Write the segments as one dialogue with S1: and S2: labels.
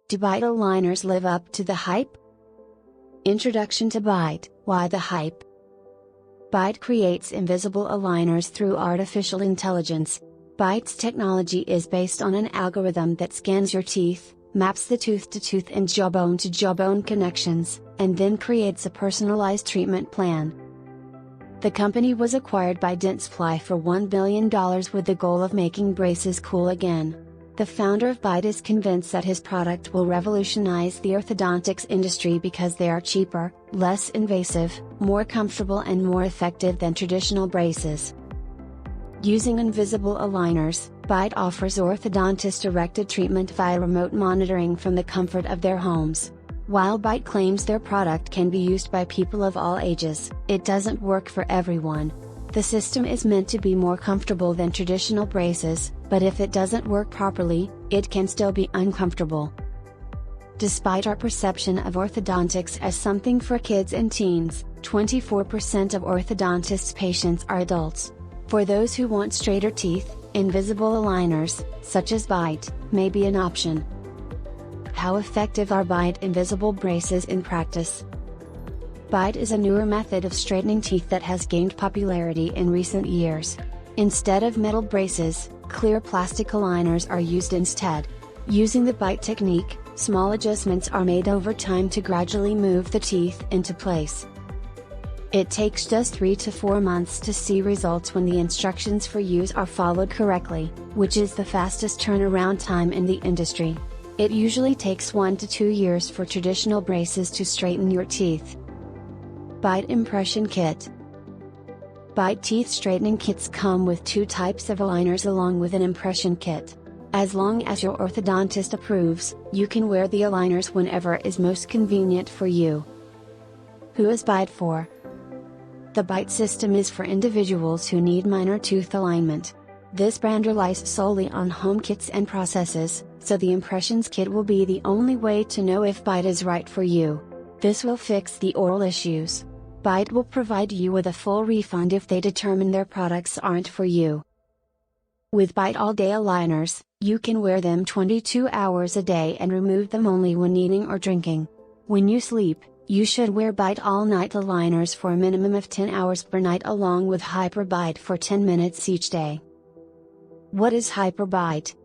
S1: Do Byte aligners live up to the hype? Introduction to Byte, why the hype? Byte creates invisible aligners through artificial intelligence. Byte's technology is based on an algorithm that scans your teeth, maps the tooth-to-tooth and jawbone-to-jawbone connections, and then creates a personalized treatment plan. The company was acquired by Dentsply for $1 billion with the goal of making braces cool again. The founder of Byte is convinced that his product will revolutionize the orthodontics industry because they are cheaper, less invasive, more comfortable and more effective than traditional braces. Using invisible aligners, Byte offers orthodontist-directed treatment via remote monitoring from the comfort of their homes. While Byte claims their product can be used by people of all ages, it doesn't work for everyone. The system is meant to be more comfortable than traditional braces, but if it doesn't work properly, it can still be uncomfortable. Despite our perception of orthodontics as something for kids and teens, 24% of orthodontist patients are adults. For those who want straighter teeth, invisible aligners, such as Byte, may be an option. How effective are Byte invisible braces in practice? Byte is a newer method of straightening teeth that has gained popularity in recent years. Instead of metal braces, clear plastic aligners are used instead. Using the Byte technique, small adjustments are made over time to gradually move the teeth into place. It takes just 3 to 4 months to see results when the instructions for use are followed correctly, which is the fastest turnaround time in the industry. It usually takes 1 to 2 years for traditional braces to straighten your teeth. Byte Impression Kit. Byte teeth straightening kits come with 2 types of aligners along with an impression kit. As long as your orthodontist approves, you can wear the aligners whenever is most convenient for you. Who is Byte for? The Byte system is for individuals who need minor tooth alignment. This brand relies solely on home kits and processes, so the impressions kit will be the only way to know if Byte is right for you. This will fix the oral issues. Byte will provide you with a full refund if they determine their products aren't for you. With Byte all-day aligners, you can wear them 22 hours a day and remove them only when eating or drinking. When you sleep, you should wear Byte all-night aligners for a minimum of 10 hours per night along with HyperByte for 10 minutes each day. What is HyperByte?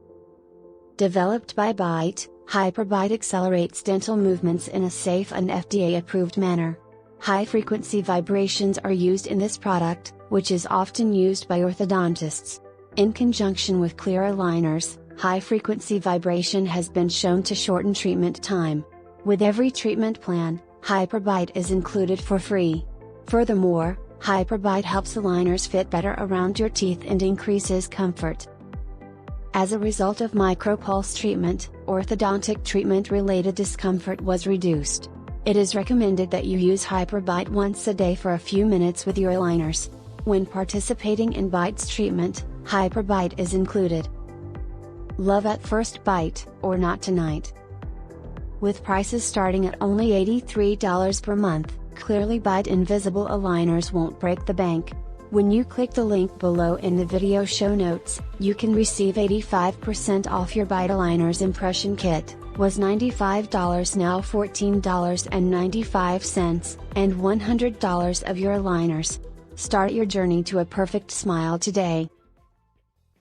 S1: Developed by Byte, HyperByte accelerates dental movements in a safe and FDA-approved manner. High-frequency vibrations are used in this product, which is often used by orthodontists. In conjunction with clear aligners, high-frequency vibration has been shown to shorten treatment time. With every treatment plan, HyperByte is included for free. Furthermore, HyperByte helps aligners fit better around your teeth and increases comfort. As a result of micropulse treatment, orthodontic treatment-related discomfort was reduced. It is recommended that you use HyperByte once a day for a few minutes with your aligners. When participating in Byte's treatment, HyperByte is included. Love at first bite, or not tonight? With prices starting at only $83 per month, clearly Byte invisible aligners won't break the bank. When you click the link below in the video show notes, you can receive 85% off your Byte aligners impression kit, was $95 now $14.95, and $100 of your aligners. Start your journey to a perfect smile today.